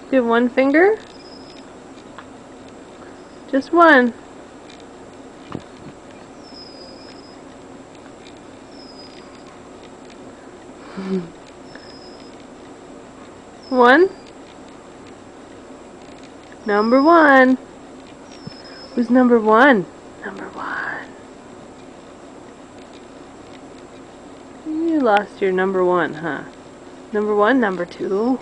Do you have one finger? Just one. One. Number one. Who's number one? Number one. You lost your number one, huh? Number one, number two.